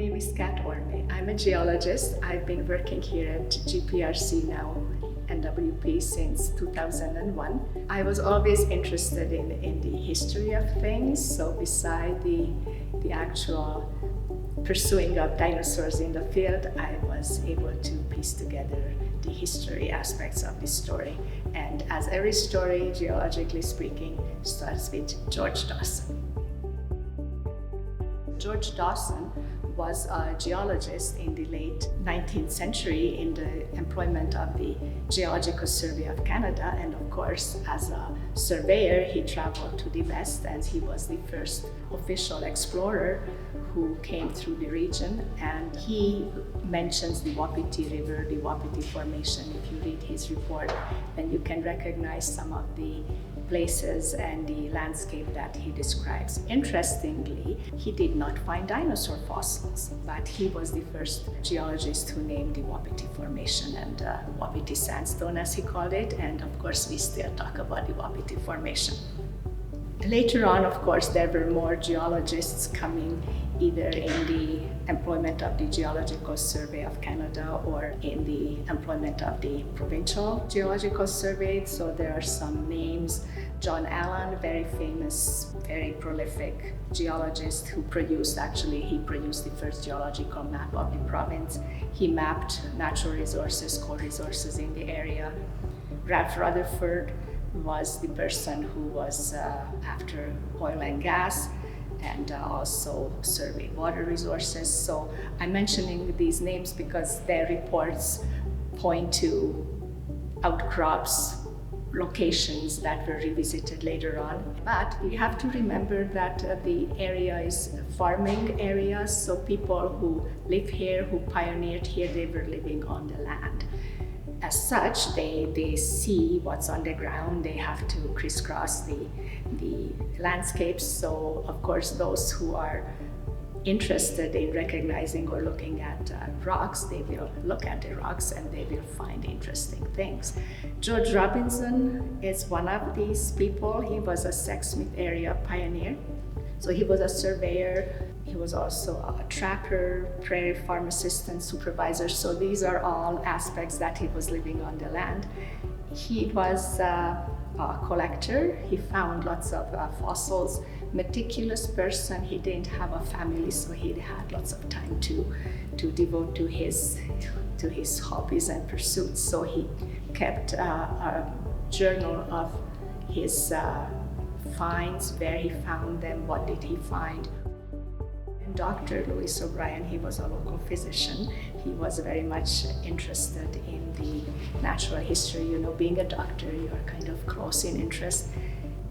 name is Kat Ormay. I'm a geologist. I've been working here at GPRC now, NWP, since 2001. I was always interested in the history of things, so beside the actual pursuing of dinosaurs in the field, I was able to piece together the history aspects of the story. And as every story, geologically speaking, starts with George Dawson. George Dawson was a geologist in the late 19th century in the employment of the Geological Survey of Canada, and of course as a surveyor he traveled to the west, and he was the first official explorer who came through the region. And he mentions the Wapiti River, the Wapiti Formation. If you read his report, then you can recognize some of the places and the landscape that he describes. Interestingly, he did not find dinosaur fossils, but he was the first geologist who named the Wapiti Formation and Wapiti Sandstone, as he called it, and of course we still talk about the Wapiti Formation. Later on, of course, there were more geologists coming either in the employment of the Geological Survey of Canada or in the employment of the Provincial Geological Survey. So there are some names. John Allen, very famous, very prolific geologist who produced the first geological map of the province. He mapped natural resources, coal resources in the area. Ralph Rutherford was the person who was after oil and gas and also surveyed water resources. So I'm mentioning these names because their reports point to outcrops, locations that were revisited later on. But we have to remember that the area is a farming area, so people who live here, who pioneered here, they were living on the land. As such, they see what's on the ground, they have to crisscross the landscapes. So of course, those who are interested in recognizing or looking at rocks, they will look at the rocks and they will find interesting things. George Robinson is one of these people. He was a Sexsmith area pioneer. So he was a surveyor. He was also a trapper, prairie farm assistant, supervisor. So these are all aspects that he was living on the land. He was a collector. He found lots of fossils. Meticulous person. He didn't have a family, so he had lots of time to devote to his hobbies and pursuits. So he kept a journal of his finds, where he found them, what did he find. And Dr. Louis O'Brien, he was a local physician. He was very much interested in the natural history. You know, being a doctor, you're kind of close in interest.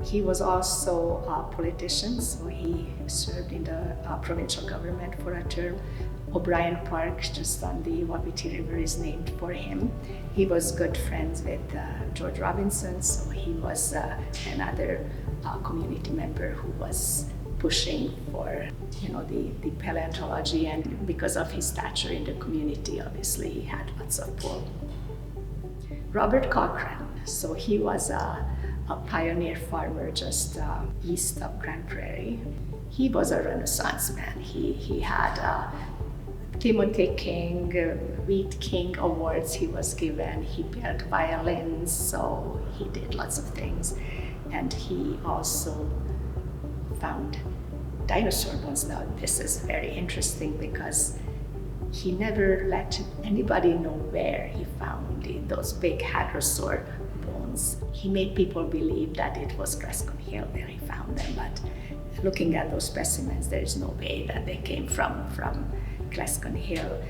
He was also a politician, so he served in the provincial government for a term. O'Brien Park, just on the Wapiti River, is named for him. He was good friends with George Robinson, so he was another community member who was pushing for, the paleontology, and because of his stature in the community, obviously he had lots of pull. Robert Cochran, so he was a pioneer farmer just east of Grand Prairie. He was a Renaissance man. He had Timothy King, Wheat King awards he was given. He built violins, so he did lots of things. And he also found dinosaur bones. Now this is very interesting because he never let anybody know where he found those big hadrosaur bones. He made people believe that it was Glasgow Hill where he found them, but looking at those specimens, there's no way that they came from Glasgow Hill.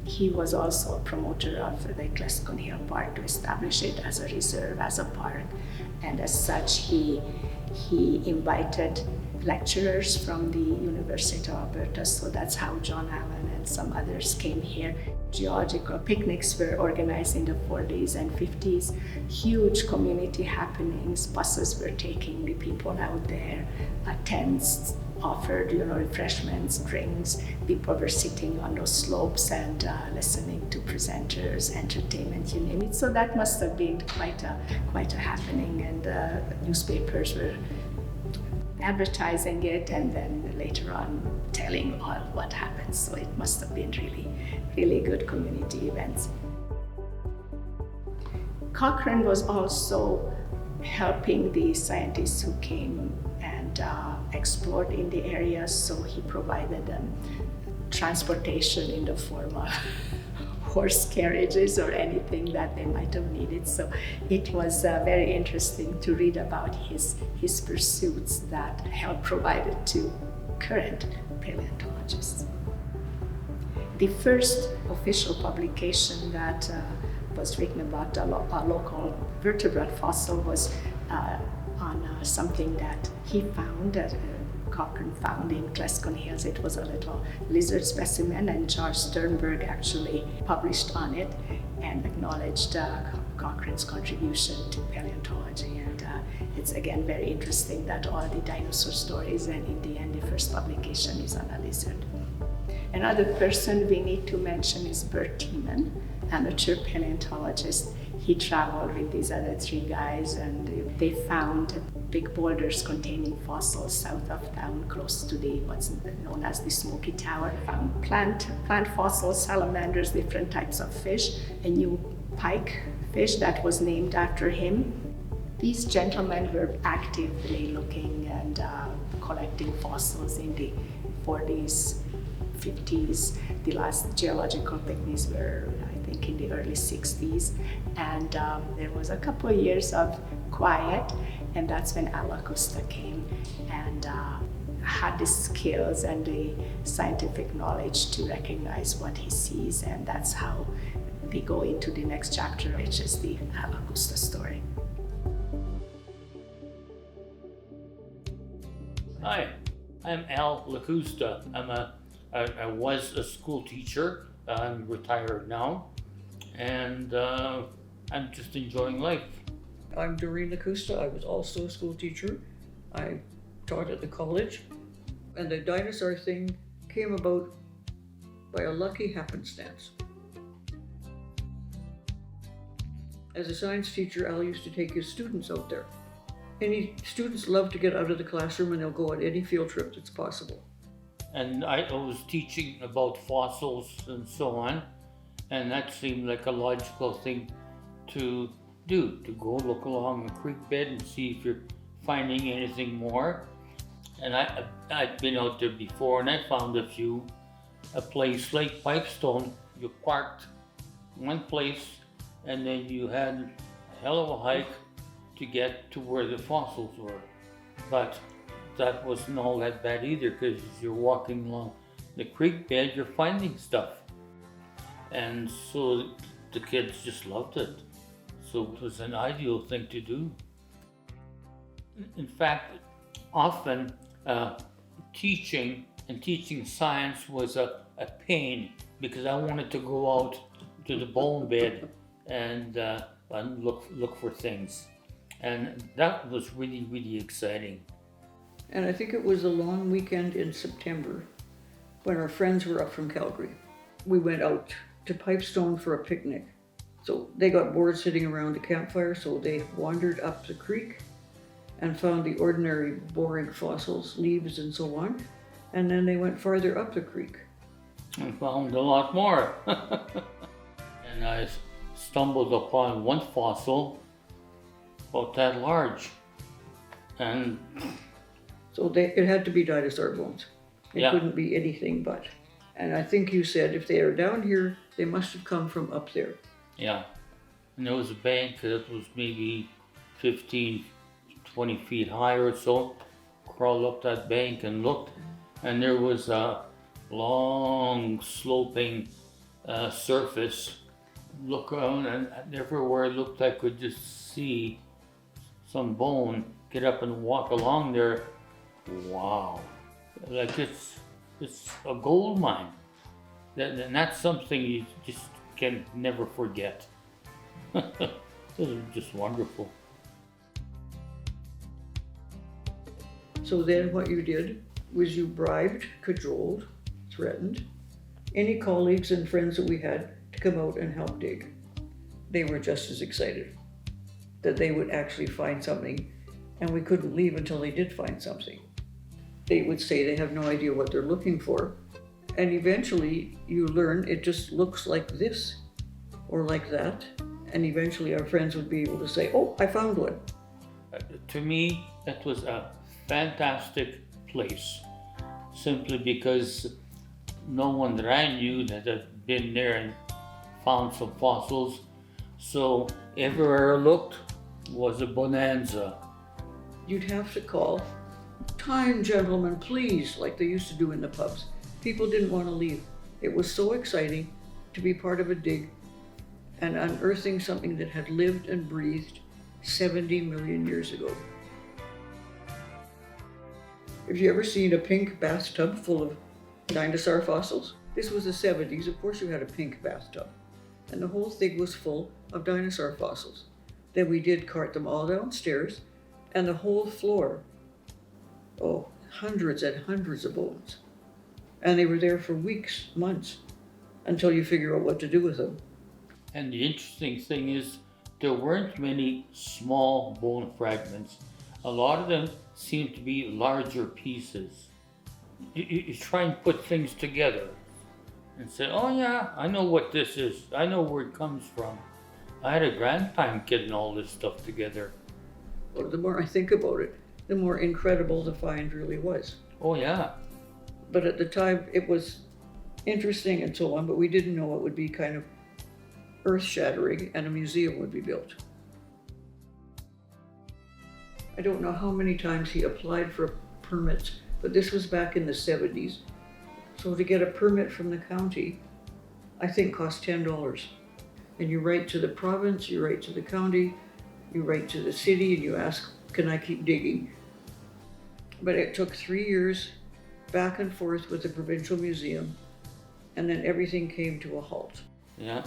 He was also a promoter of the Glasgow Hill Park to establish it as a reserve, as a park, and as such he invited lecturers from the University of Alberta, so that's how John Allen and some others came here. Geological picnics were organized in the 40s and 50s, huge community happenings, buses were taking the people out there, tents offered, refreshments, drinks, people were sitting on those slopes and listening to presenters, entertainment, you name it. So that must have been quite a happening, and newspapers were advertising it and then later on telling all what happened. So it must have been really, really good community events. Cochrane was also helping the scientists who came and explored in the area, so he provided them transportation in the form of horse carriages or anything that they might have needed. So it was very interesting to read about his pursuits that helped provide it to current paleontologists. The first official publication that was written about a local vertebrate fossil was on something that he found, that Cochrane found in Glasgow Hills. It was a little lizard specimen, and George Sternberg actually published on it and acknowledged Cochrane's contribution to paleontology. And it's again very interesting that all the dinosaur stories, and in the end the first publication is on a lizard. Another person we need to mention is Bert Hunt, amateur paleontologist. He traveled with these other three guys, and they found big boulders containing fossils south of town, close to what's known as the Smoky Tower. Found plant fossils, salamanders, different types of fish, a new pike fish that was named after him. These gentlemen were actively looking and collecting fossils in the 40s, 50s. The last geological picnics were, I think, in the early 60s. And there was a couple of years of quiet, and that's when Lakusta came and had the skills and the scientific knowledge to recognize what he sees. And that's how we go into the next chapter, which is the Lakusta story. Hi, I'm Al Lakusta. I was a school teacher. I'm retired now, and I'm just enjoying life. I'm Doreen Lakusta. I was also a school teacher. I taught at the college, and the dinosaur thing came about by a lucky happenstance. As a science teacher, Al used to take his students out there. Any students love to get out of the classroom, and they'll go on any field trip that's possible. And I was teaching about fossils and so on, and that seemed like a logical thing to do, to go look along a creek bed and see if you're finding anything more. And I'd been out there before, and I found a few. A place like Pipestone, you parked one place, and then you had a hell of a hike to get to where the fossils were. But that wasn't all that bad either, because as you're walking along the creek bed, you're finding stuff. And so the kids just loved it. So it was an ideal thing to do. In fact, often teaching science was a pain, because I wanted to go out to the bone bed and look for things. And that was really, really exciting. And I think it was a long weekend in September when our friends were up from Calgary. We went out to Pipestone for a picnic. So they got bored sitting around the campfire, so they wandered up the creek and found the ordinary boring fossils, leaves and so on. And then they went farther up the creek. I found a lot more. And I stumbled upon one fossil about that large. And so it had to be dinosaur bones. It Yeah. couldn't be anything but. And I think you said if they are down here, they must have come from up there. yeah, and there was a bank that was maybe 15, 20 feet high or so. Crawled up that bank and looked, and there was a long sloping surface. Look around, and everywhere it looked I could just see some bone. Get up and walk along there. Wow, like it's a gold mine. And that's something you just can never forget. This is just wonderful. So then what you did was you bribed, cajoled, threatened any colleagues and friends that we had to come out and help dig. They were just as excited that they would actually find something, and we couldn't leave until they did find something. They would say they have no idea what they're looking for. And eventually you learn it just looks like this or like that. And eventually our friends would be able to say, oh, I found one. To me, that was a fantastic place, simply because no one that I knew that had been there and found some fossils. So everywhere I looked was a bonanza. You'd have to call, time, gentlemen, please, like they used to do in the pubs. People didn't want to leave. It was so exciting to be part of a dig and unearthing something that had lived and breathed 70 million years ago. Have you ever seen a pink bathtub full of dinosaur fossils? This was the 70s, of course you had a pink bathtub. And the whole thing was full of dinosaur fossils. Then we did cart them all downstairs, and the whole floor, oh, hundreds and hundreds of bones. And they were there for weeks, months, until you figure out what to do with them. And the interesting thing is, there weren't many small bone fragments. A lot of them seemed to be larger pieces. You try and put things together and say, oh yeah, I know what this is. I know where it comes from. I had a grand time getting all this stuff together. Well, the more I think about it, the more incredible the find really was. Oh yeah. But at the time, it was interesting and so on, but we didn't know it would be kind of earth-shattering and a museum would be built. I don't know how many times he applied for permits, but this was back in the 70s. So to get a permit from the county, I think cost $10. And you write to the province, you write to the county, you write to the city, and you ask, can I keep digging? But it took 3 years back and forth with the provincial museum, and then everything came to a halt. Yeah.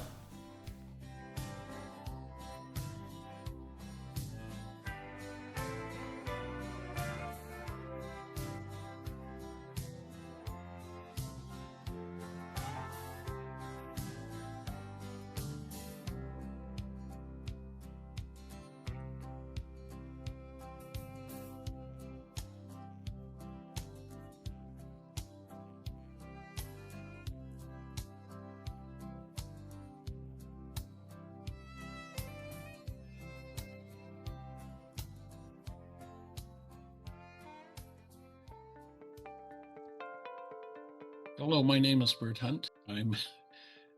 Hello, my name is Bert Hunt. I'm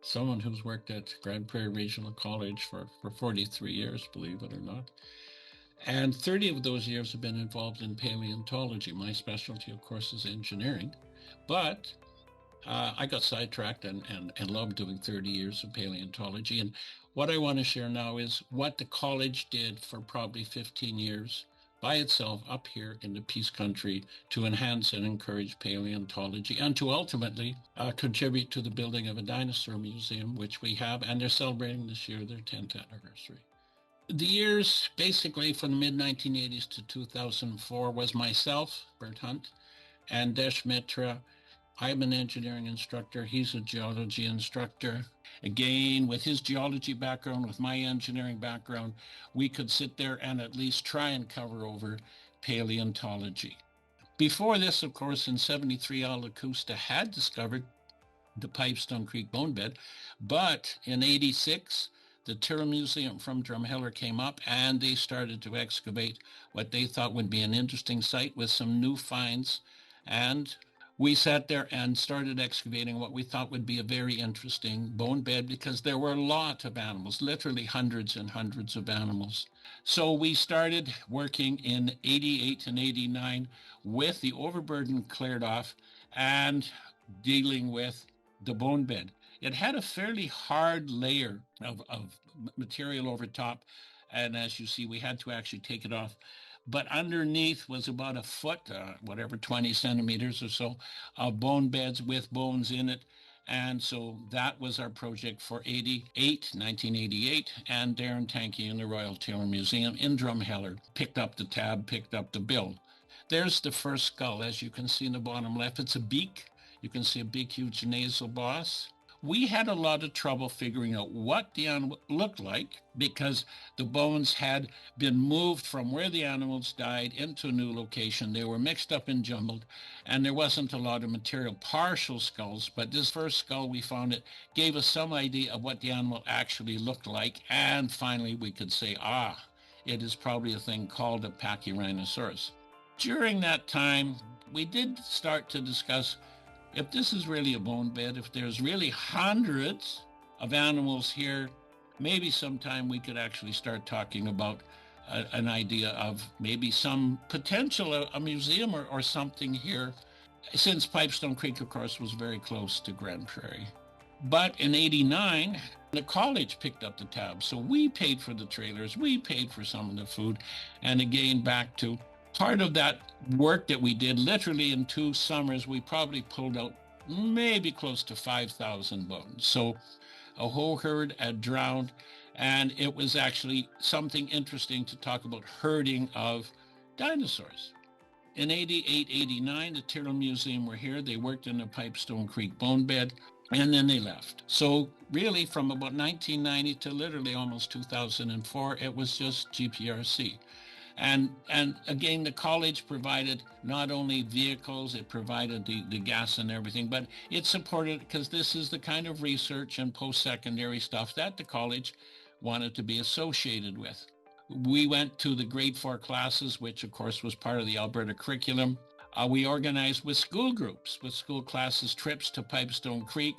someone who's worked at Grand Prairie Regional College for 43 years, believe it or not. And 30 of those years have been involved in paleontology. My specialty, of course, is engineering. But I got sidetracked and loved doing 30 years of paleontology. And what I want to share now is what the college did for probably 15 years by itself up here in the Peace Country to enhance and encourage paleontology and to ultimately contribute to the building of a dinosaur museum, which we have, and they're celebrating this year their 10th anniversary. The years basically from the mid-1980s to 2004 was myself, Bert Hunt, and Desh Mitra. I'm an engineering instructor. He's a geology instructor. Again, with his geology background, with my engineering background, we could sit there and at least try and cover over paleontology. Before this, of course, in 73, Lakusta had discovered the Pipestone Creek bonebed, but in 86, the Tour Museum from Drumheller came up and they started to excavate what they thought would be an interesting site with some new finds, and we sat there and started excavating what we thought would be a very interesting bone bed because there were a lot of animals, literally hundreds and hundreds of animals. So we started working in 88 and 89 with the overburden cleared off and dealing with the bone bed. It had a fairly hard layer of material over top. And as you see, we had to actually take it off. But underneath was about a foot, 20 centimeters or so, of bone beds with bones in it. And so that was our project for 1988, and Darren Tankey and the Royal Taylor Museum in Drumheller picked up the tab, picked up the bill. There's the first skull, as you can see in the bottom left. It's a beak. You can see a big, huge nasal boss. we had a lot of trouble figuring out what the animal looked like because the bones had been moved from where the animals died into a new location. They were mixed up and jumbled, and there wasn't a lot of material. Partial skulls, but this first skull we found, it gave us some idea of what the animal actually looked like, and finally we could say, it is probably a thing called a Pachyrhinosaurus. During that time, we did start to discuss if this is really a bone bed, if there's really hundreds of animals here, maybe sometime we could actually start talking about an idea of maybe some potential, a museum or something here, since Pipestone Creek, of course, was very close to Grand Prairie. But in '89, the college picked up the tab. So we paid for the trailers, we paid for some of the food, and again, back to part of that work that we did, literally in 2 summers, we probably pulled out maybe close to 5,000 bones. So a whole herd had drowned, and it was actually something interesting to talk about herding of dinosaurs. In '88, '89, the Tyrrell Museum were here. They worked in the Pipestone Creek bone bed, and then they left. So really from about 1990 to literally almost 2004, it was just GPRC. And again, the college provided not only vehicles, it provided the gas and everything, but it supported, because this is the kind of research and post-secondary stuff that the college wanted to be associated with. We went to the grade 4 classes, which of course was part of the Alberta curriculum. We organized with school groups, with school classes, trips to Pipestone Creek.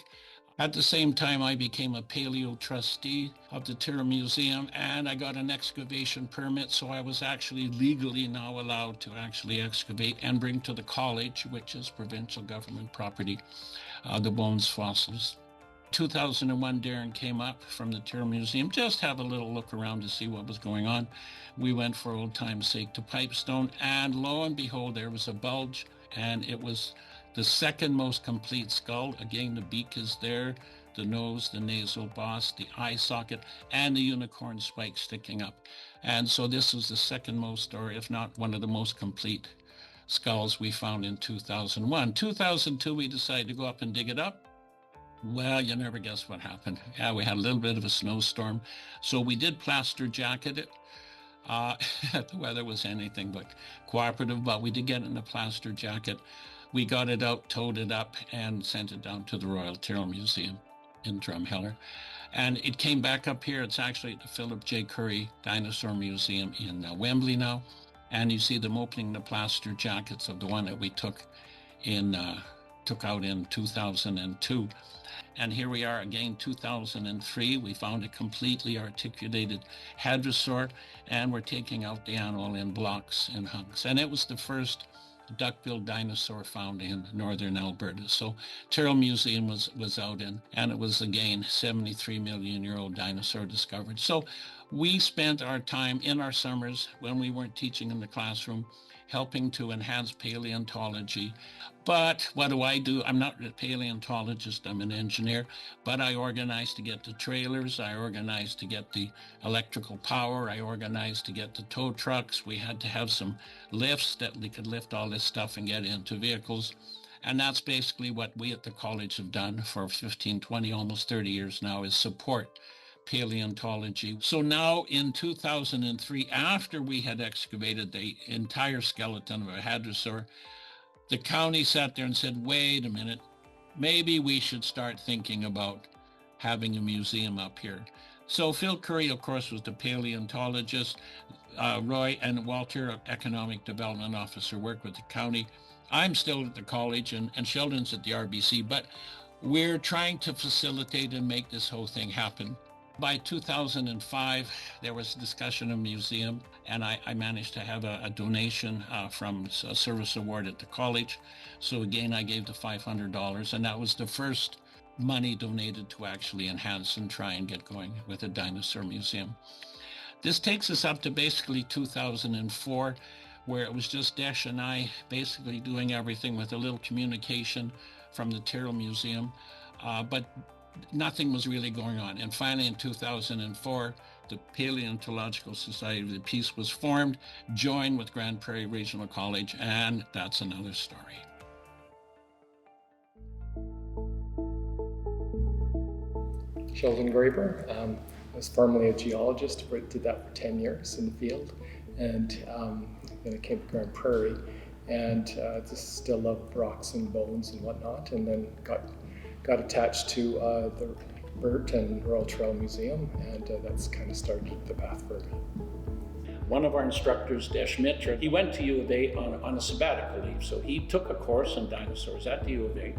At the same time, I became a paleo trustee of the Tyrrell Museum, and I got an excavation permit, so I was actually legally now allowed to actually excavate and bring to the college, which is provincial government property, the bones fossils. 2001, Darren came up from the Tyrrell Museum, just have a little look around to see what was going on. We went for old time's sake to Pipestone, and lo and behold, there was a bulge, and it was the second most complete skull. Again, the beak is there, the nose, the nasal boss, the eye socket, and the unicorn spike sticking up. And so this was the second most, or if not one of the most complete skulls we found in 2001. 2002, we decided to go up and dig it up. Well, you never guess what happened. Yeah, we had a little bit of a snowstorm. So we did plaster jacket it. The weather was anything but cooperative, but we did get it in a plaster jacket. We got it out, towed it up, and sent it down to the Royal Tyrrell Museum in Drumheller. And it came back up here. It's actually at the Philip J. Currie Dinosaur Museum in Wembley now. And you see them opening the plaster jackets of the one that we took out in 2002. And here we are again, 2003. We found a completely articulated hadrosaur, and we're taking out the animal in blocks and hunks. And it was the first duck-billed dinosaur found in northern Alberta. So Tyrrell Museum was out in, and it was again 73-million-year-old dinosaur discovered. So we spent our time in our summers when we weren't teaching in the classroom helping to enhance paleontology. But what do? I'm not a paleontologist, I'm an engineer, but I organized to get the trailers, I organized to get the electrical power, I organized to get the tow trucks. We had to have some lifts that we could lift all this stuff and get into vehicles. And that's basically what we at the college have done for 15, 20, almost 30 years now, is support paleontology. So now in 2003, after we had excavated the entire skeleton of a hadrosaur, the county sat there and said, wait a minute, maybe we should start thinking about having a museum up here. So Phil Currie, of course, was the paleontologist. Roy and Walter, economic development officer, worked with the county. I'm still at the college, and Sheldon's at the RBC, but we're trying to facilitate and make this whole thing happen. By 2005, there was a discussion of a museum, and I managed to have a donation from a service award at the college. So again, I gave the $500, and that was the first money donated to actually enhance and try and get going with a dinosaur museum. This takes us up to basically 2004, where it was just Desh and I basically doing everything with a little communication from the Tyrrell Museum, but nothing was really going on. And finally in 2004, the Palaeontological Society of the Peace was formed, joined with Grand Prairie Regional College, and that's another story. Sheldon Graber. I was formerly a geologist, did that for 10 years in the field, and then I came to Grand Prairie, and just still loved rocks and bones and whatnot, and then got attached to the Bert and Royal Trail Museum, and that's kind of started the path for me. One of our instructors, Desh Mitra, he went to U of A on a sabbatical leave, so he took a course on dinosaurs at the U of A,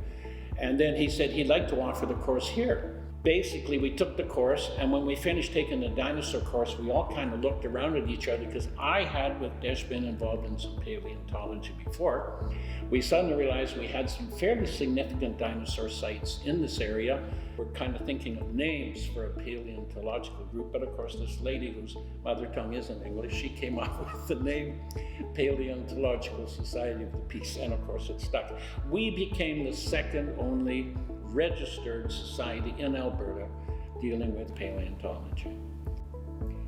and then he said he'd like to offer the course here. Basically, we took the course, and when we finished taking the dinosaur course, we all kind of looked around at each other, because I had, with Desh, been involved in some paleontology before. We suddenly realized we had some fairly significant dinosaur sites in this area. We're kind of thinking of names for a paleontological group, but of course this lady whose mother tongue isn't English, she came up with the name Palaeontological Society of the Peace, and of course it stuck. We became the second only registered society in Alberta dealing with paleontology.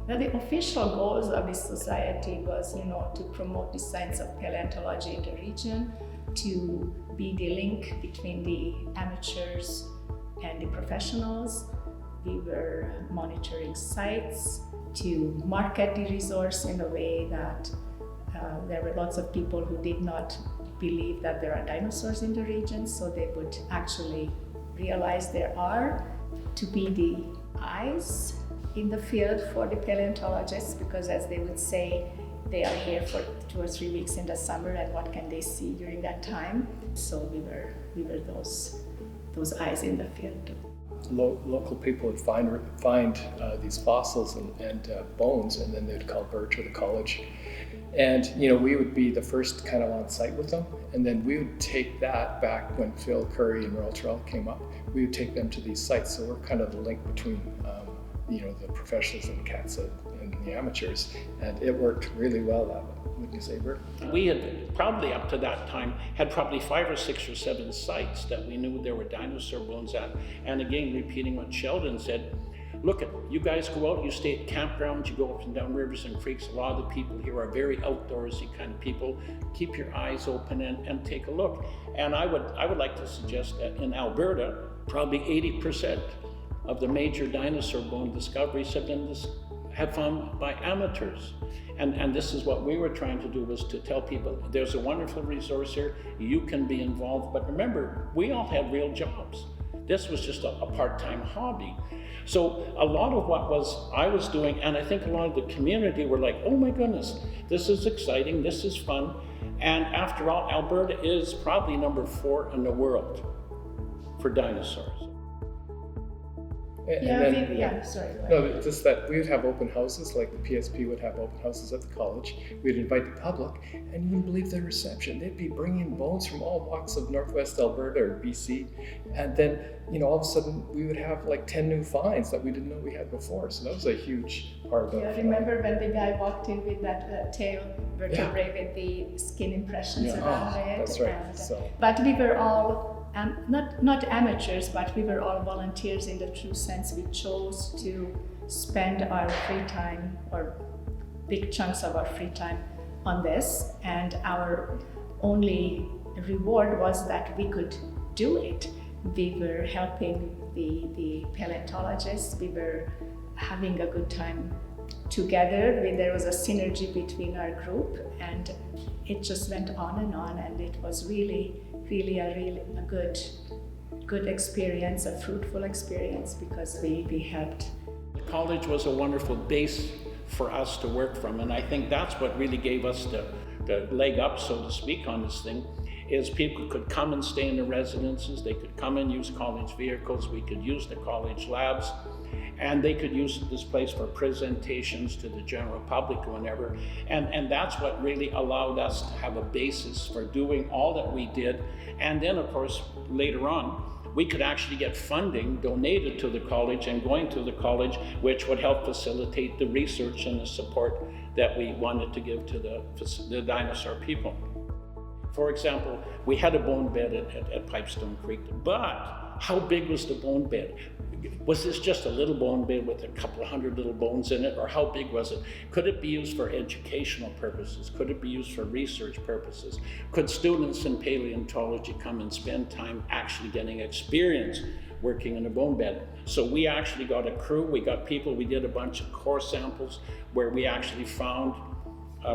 Now, the official goals of this society was, to promote the science of paleontology in the region, to be the link between the amateurs and the professionals. We were monitoring sites to market the resource in a way that there were lots of people who did not believe that there are dinosaurs in the region, so they would actually realize there are, to be the eyes in the field for the paleontologists, because as they would say, they are here for 2 or 3 weeks in the summer, and what can they see during that time? So we were those eyes in the field. Local people would find these fossils and bones, and then they'd call Bert or the college. And we would be the first kind of on site with them, and then we would take that back when Phil, Currie, and Royal Trail came up. We would take them to these sites, so we're kind of the link between the professionals and cats and the amateurs, and it worked really well that way. Wouldn't you say, Bert? We had probably up to that time had probably 5 or 6 or 7 sites that we knew there were dinosaur bones at. And again, repeating what Sheldon said, look, you guys go out, you stay at campgrounds, you go up and down rivers and creeks. A lot of the people here are very outdoorsy kind of people. Keep your eyes open and take a look. And I would like to suggest that in Alberta, probably 80% of the major dinosaur bone discoveries have found by amateurs. And this is what we were trying to do, was to tell people there's a wonderful resource here, you can be involved. But remember, we all had real jobs. This was just a part-time hobby. So a lot of what I was doing, and I think a lot of the community were like, oh my goodness, this is exciting, this is fun. And after all, Alberta is probably number 4 in the world for dinosaurs. No, just that we would have open houses, like the PSP would have open houses at the college. We'd invite the public, and you wouldn't believe their reception. They'd be bringing bones from all walks of Northwest Alberta or BC, and then all of a sudden we would have like 10 new finds that we didn't know we had before. So that was a huge part of it. Yeah, remember when the guy walked in with that tail vertebrae with the skin impressions around it? That's right. But we were all not amateurs, but we were all volunteers in the true sense. We chose to spend our free time, or big chunks of our free time, on this, and our only reward was that we could do it. We were helping the paleontologists, we were having a good time together. There was a synergy between our group, and it just went on, and it was really a good experience, a fruitful experience, because we helped. The college was a wonderful base for us to work from, and I think that's what really gave us the leg up, so to speak, on this thing, is people could come and stay in the residences, they could come and use college vehicles, we could use the college labs, and they could use this place for presentations to the general public whenever. And that's what really allowed us to have a basis for doing all that we did. And then, of course, later on, we could actually get funding donated to the college and going to the college, which would help facilitate the research and the support that we wanted to give to the dinosaur people. For example, we had a bone bed at Pipestone Creek, but how big was the bone bed? was this just a little bone bed with a couple of hundred little bones in it, or how big was it? Could it be used for educational purposes? Could it be used for research purposes? Could students in paleontology come and spend time actually getting experience working in a bone bed? So we actually got a crew, we got people, we did a bunch of core samples where we actually found,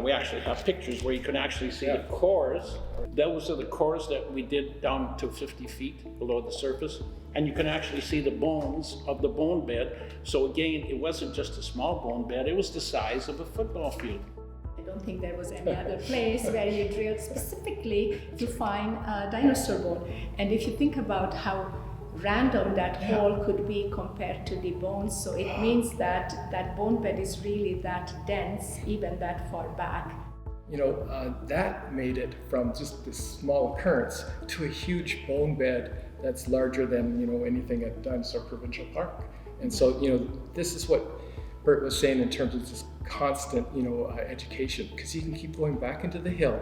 we actually have pictures where you can actually see the cores. Those are the cores that we did down to 50 feet below the surface. And you can actually see the bones of the bone bed. So again, it wasn't just a small bone bed, it was the size of a football field. I don't think there was any other place where you drilled specifically to find a dinosaur bone. And if you think about how random that hole could be compared to the bones, so it means that that bone bed is really that dense, even that far back. You know, that made it from just this small occurrence to a huge bone bed that's larger than, you know, anything at Dinosaur Provincial Park. And so, you know, this is what Bert was saying in terms of this constant, you know, education, because you can keep going back into the hill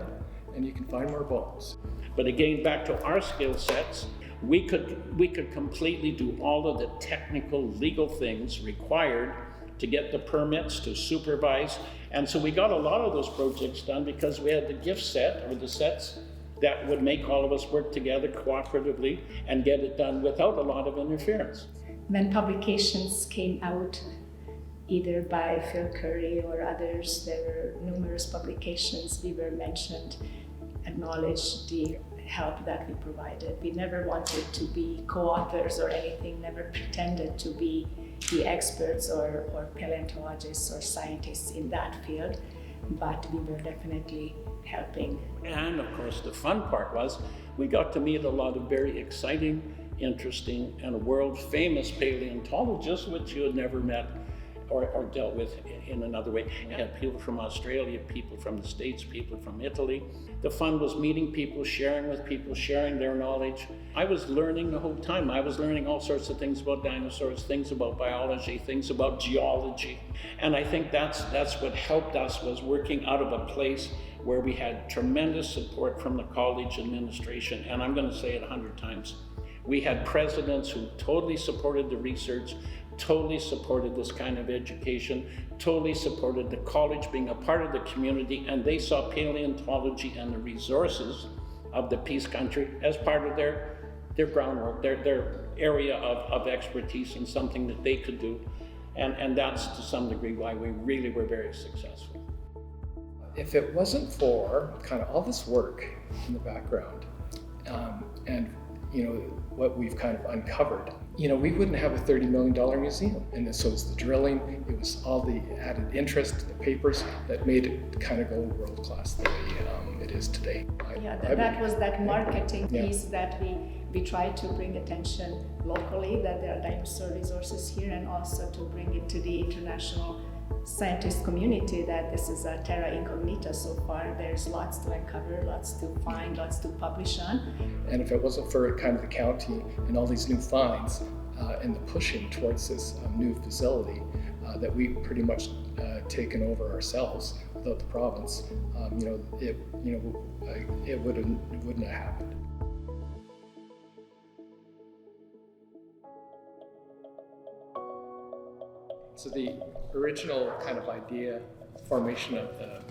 and you can find more bones. But again, back to our skill sets, we could completely do all of the technical, legal things required to get the permits, to supervise. And so we got a lot of those projects done because we had the gift set, or the sets, that would make all of us work together cooperatively and get it done without a lot of interference. When publications came out, either by Phil Currie or others, there were numerous publications. We were mentioned, acknowledged the help that we provided. We never wanted to be co-authors or anything, never pretended to be the experts or paleontologists or scientists in that field, but we were definitely helping. And of course, the fun part was we got to meet a lot of very exciting, interesting, and world-famous paleontologists, which you had never met or dealt with in another way. You had people from Australia, people from the States, people from Italy. The fun was meeting people, sharing with people, sharing their knowledge. I was learning the whole time. I was learning all sorts of things about dinosaurs, things about biology, things about geology. And I think that's what helped us, was working out of a place where we had tremendous support from the college administration. And I'm going to say it 100 times. We had presidents who totally supported the research, totally supported this kind of education, totally supported the college being a part of the community, and they saw paleontology and the resources of the Peace Country as part of their groundwork, their area of expertise, and something that they could do. And that's to some degree why we really were very successful. If it wasn't for kind of all this work in the background, and you know, what we've kind of uncovered, you know, we wouldn't have a $30 million museum. And so it's the drilling, it was all the added interest, the papers that made it kind of go world class the way it is today. That was that marketing piece that we tried to bring attention locally, that there are dinosaur resources here, and also to bring it to the international scientist community that this is a terra incognita so far. There's lots to uncover, lots to find, lots to publish on. And if it wasn't for kind of the county and all these new finds and the pushing towards this new facility that we pretty much taken over ourselves without the province, it wouldn't have happened. So the original kind of idea, formation of the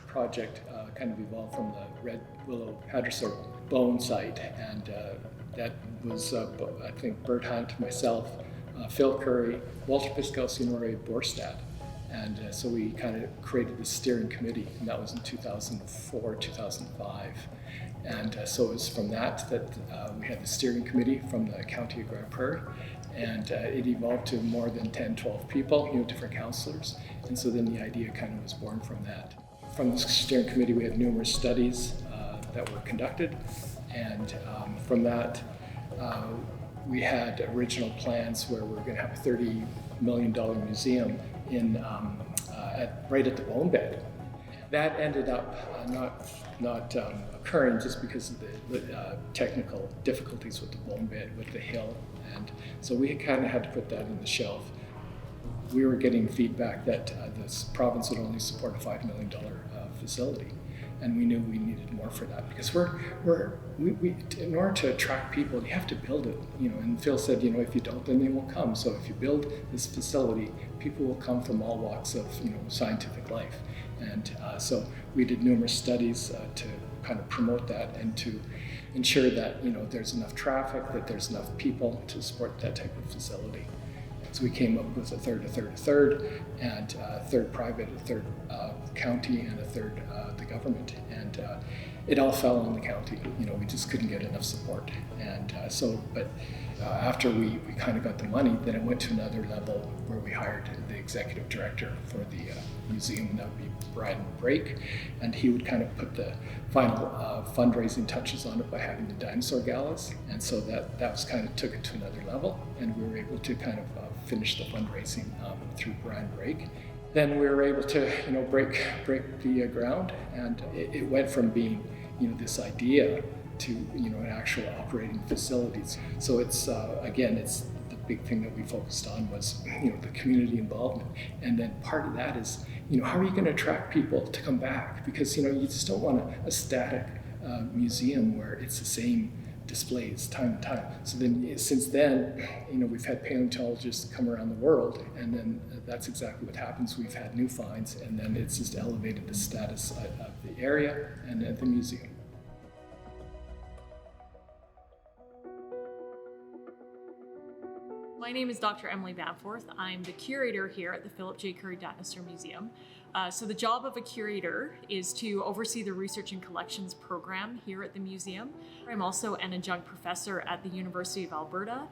project kind of evolved from the Red Willow Hadrosaur bone site, and that was, I think, Bert Hunt, myself, Phil Currie, Walter Piscalci, and Roy Borstad. And so we kind of created the steering committee, and that was in 2004, 2005. And so it was from that we had the steering committee from the county of Grand Prairie. And it evolved to more than 10, 12 people, different counselors. And so then the idea kind of was born from that. From the steering committee, we had numerous studies that were conducted. And from that, we had original plans where we were going to have a $30 million museum right at the bone bed. That ended up not occurring just because of the technical difficulties with the bone bed, with the hill. And so we kind of had to put that in the shelf. We were getting feedback that this province would only support a $5 million facility. and we knew we needed more for that because we in order to attract people, you have to build it, and Phil said, if you don't, then they won't come. So if you build this facility, people will come from all walks of, scientific life. And so we did numerous studies to kind of promote that and to ensure that, there's enough traffic, that there's enough people to support that type of facility. So we came up with a third, and a third private, a third county, and a third the government. And it all fell on the county. We just couldn't get enough support. And after we kind of got the money, then it went to another level where we hired the executive director for the museum, and that would be Brian Brake, and he would kind of put the final fundraising touches on it by having the Dinosaur galas. And so that was kind of took it to another level, and we were able to kind of finish the fundraising through Brian Brake. Then we were able to, break the ground, and it went from being, this idea to, an actual operating facilities. So it's it's the big thing that we focused on was, the community involvement, and then part of that is, how are you going to attract people to come back? Because you just don't want a static museum where it's the same displays time and time. So then, since then, we've had paleontologists come around the world, and then that's exactly what happens. We've had new finds, and then it's just elevated the status of the area and the museum. My name is Dr. Emily Bamforth. I'm the curator here at the Philip J. Currie Dinosaur Museum. So the job of a curator is to oversee the research and collections program here at the museum. I'm also an adjunct professor at the University of Alberta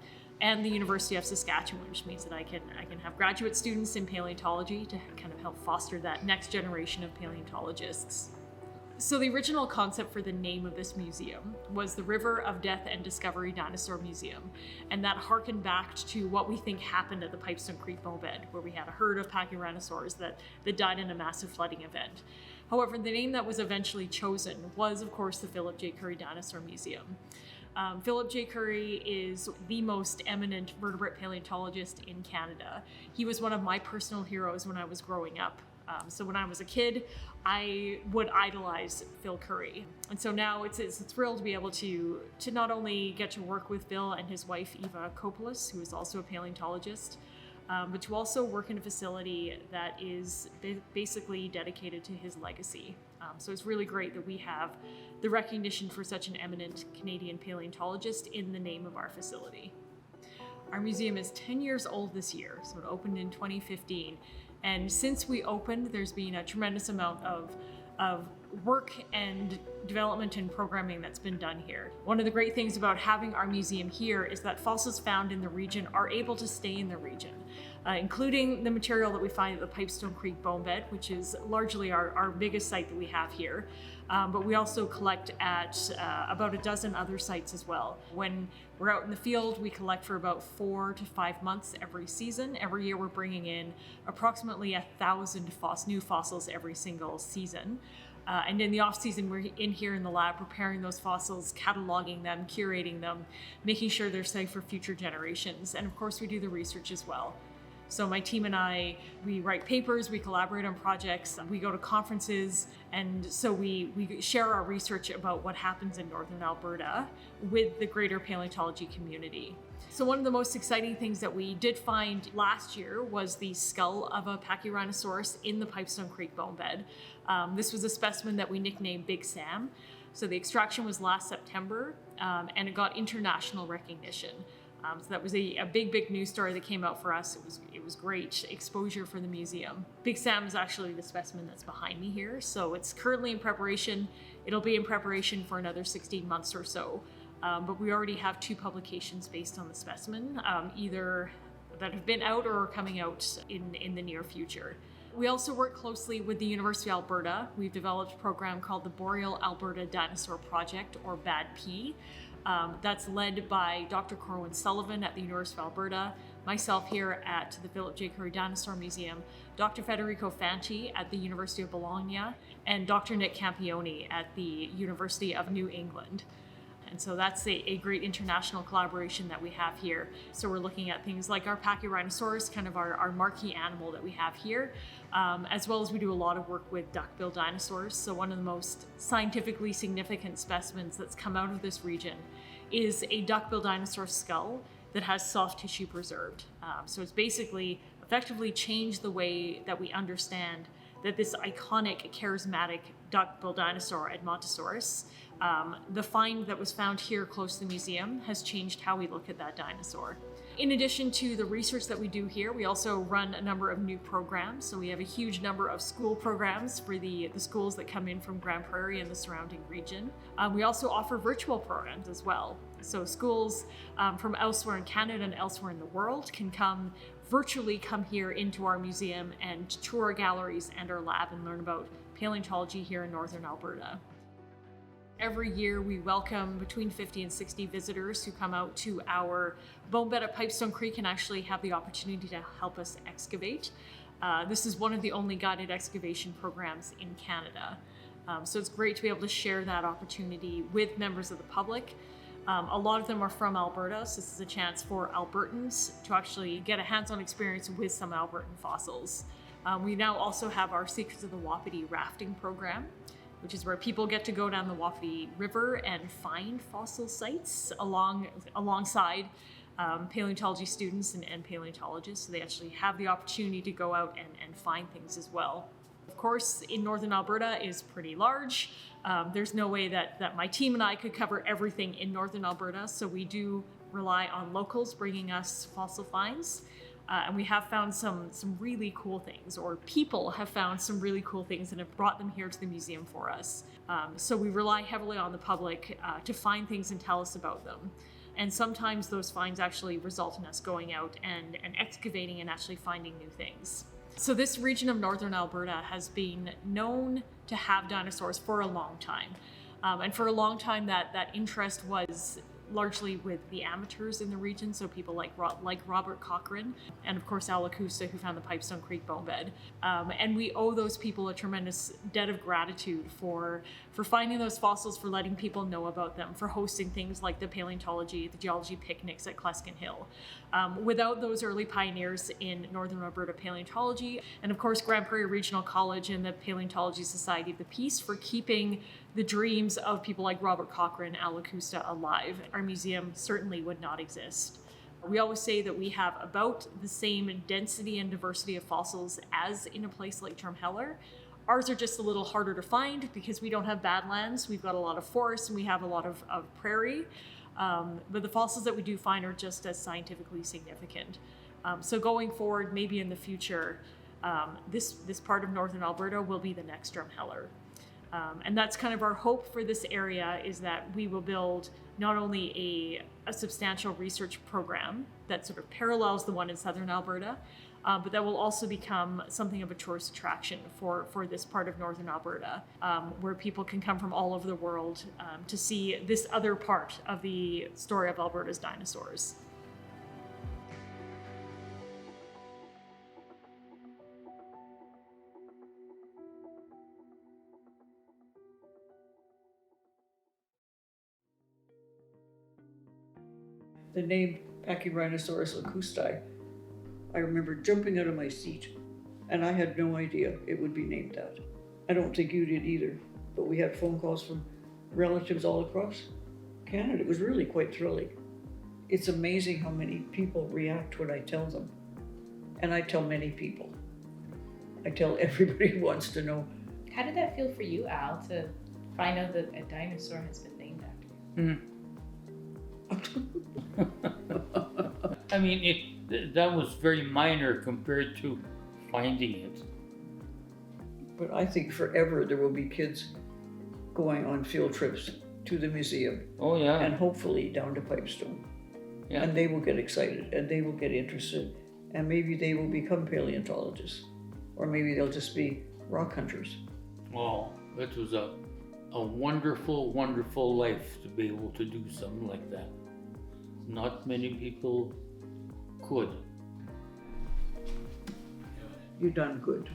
and the University of Saskatchewan, which means that I can have graduate students in paleontology to kind of help foster that next generation of paleontologists. So the original concept for the name of this museum was the River of Death and Discovery Dinosaur Museum, and that harkened back to what we think happened at the Pipestone Creek bonebed, where we had a herd of pachyrhinosaurs that died in a massive flooding event. However, the name that was eventually chosen was, of course, the Philip J. Currie Dinosaur Museum. Philip J. Currie is the most eminent vertebrate paleontologist in Canada. He was one of my personal heroes when I was growing up. So when I was a kid, I would idolize Phil Currie. And so now it's a thrill to be able to not only get to work with Phil and his wife, Eva Kopolis, who is also a paleontologist, but to also work in a facility that is basically dedicated to his legacy. So it's really great that we have the recognition for such an eminent Canadian paleontologist in the name of our facility. Our museum is 10 years old this year, so it opened in 2015. And since we opened, there's been a tremendous amount of work and development and programming that's been done here. One of the great things about having our museum here is that fossils found in the region are able to stay in the region, including the material that we find at the Pipestone Creek bonebed, which is largely our biggest site that we have here. But we also collect at about a dozen other sites as well. When we're out in the field, we collect for about 4 to 5 months every season. Every year we're bringing in approximately 1,000 new fossils every single season. And in the off season, we're in here in the lab preparing those fossils, cataloging them, curating them, making sure they're safe for future generations. And of course, we do the research as well. So my team and I, we write papers, we collaborate on projects, we go to conferences, and so we share our research about what happens in northern Alberta with the greater paleontology community. So one of the most exciting things that we did find last year was the skull of a pachyrhinosaurus in the Pipestone Creek bonebed. This was a specimen that we nicknamed Big Sam. So the extraction was last September, and it got international recognition. So that was a big news story that came out for us. It was great exposure for the museum. Big Sam is actually the specimen that's behind me here. So it's currently in preparation. It'll be in preparation for another 16 months or so. But we already have 2 publications based on the specimen, either that have been out or are coming out in the near future. We also work closely with the University of Alberta. We've developed a program called the Boreal Alberta Dinosaur Project, or BADP. That's led by Dr. Corwin Sullivan at the University of Alberta, myself here at the Philip J. Currie Dinosaur Museum, Dr. Federico Fanti at the University of Bologna, and Dr. Nick Campione at the University of New England. And so that's a great international collaboration that we have here. So we're looking at things like our pachyrhinosaurus, kind of our marquee animal that we have here, as well as we do a lot of work with duck-billed dinosaurs. So one of the most scientifically significant specimens that's come out of this region is a duck-billed dinosaur skull that has soft tissue preserved. So it's basically effectively changed the way that we understand that this iconic, charismatic duck-billed dinosaur, Edmontosaurus, the find that was found here close to the museum has changed how we look at that dinosaur. In addition to the research that we do here, we also run a number of new programs. So we have a huge number of school programs for the schools that come in from Grande Prairie and the surrounding region. We also offer virtual programs as well. So schools from elsewhere in Canada and elsewhere in the world can virtually come here into our museum and tour our galleries and our lab and learn about paleontology here in Northern Alberta. Every year we welcome between 50 and 60 visitors who come out to our bone bed at Pipestone Creek and actually have the opportunity to help us excavate. This is one of the only guided excavation programs in Canada. So it's great to be able to share that opportunity with members of the public. A lot of them are from Alberta, so this is a chance for Albertans to actually get a hands-on experience with some Albertan fossils. We now also have our Secrets of the Wapiti rafting program, which is where people get to go down the Wapiti River and find fossil sites alongside paleontology students and paleontologists. So they actually have the opportunity to go out and find things as well. Of course, in Northern Alberta is pretty large. There's no way that my team and I could cover everything in Northern Alberta, so we do rely on locals bringing us fossil finds. And we have found some really cool things, or people have found some really cool things and have brought them here to the museum for us. So we rely heavily on the public to find things and tell us about them. And sometimes those finds actually result in us going out and excavating and actually finding new things. So this region of Northern Alberta has been known to have dinosaurs for a long time. And for a long time that interest was largely with the amateurs in the region, so people like Robert Cochrane, and of course Al Lakusta, who found the Pipestone Creek bone bed. And we owe those people a tremendous debt of gratitude for finding those fossils, for letting people know about them, for hosting things like the paleontology, the geology picnics at Kleskin Hill. Without those early pioneers in Northern Alberta paleontology, and of course Grande Prairie Regional College and the Paleontology Society of the Peace for keeping the dreams of people like Robert Cochrane, Al Lakusta alive, our museum certainly would not exist. We always say that we have about the same density and diversity of fossils as in a place like Drumheller. Ours are just a little harder to find because we don't have badlands. We've got a lot of forests and we have a lot of prairie. But the fossils that we do find are just as scientifically significant. So going forward, maybe in the future, this part of Northern Alberta will be the next Drumheller. And that's kind of our hope for this area, is that we will build not only a substantial research program that sort of parallels the one in Southern Alberta, but that will also become something of a tourist attraction for this part of Northern Alberta, where people can come from all over the world to see this other part of the story of Alberta's dinosaurs. The name Pachyrhinosaurus lacustae, I remember jumping out of my seat, and I had no idea it would be named that. I don't think you did either, but we had phone calls from relatives all across Canada. It was really quite thrilling. It's amazing how many people react when I tell them. And I tell many people. I tell everybody who wants to know. How did that feel for you, Al, to find out that a dinosaur has been named after you? I mean, that was very minor compared to finding it. But I think forever there will be kids going on field trips to the museum. Oh yeah. And hopefully down to Pipestone. Yeah. And they will get excited and they will get interested, and maybe they will become paleontologists, or maybe they'll just be rock hunters. Oh, that was a wonderful, wonderful life to be able to do something like that. Not many people could. You done good.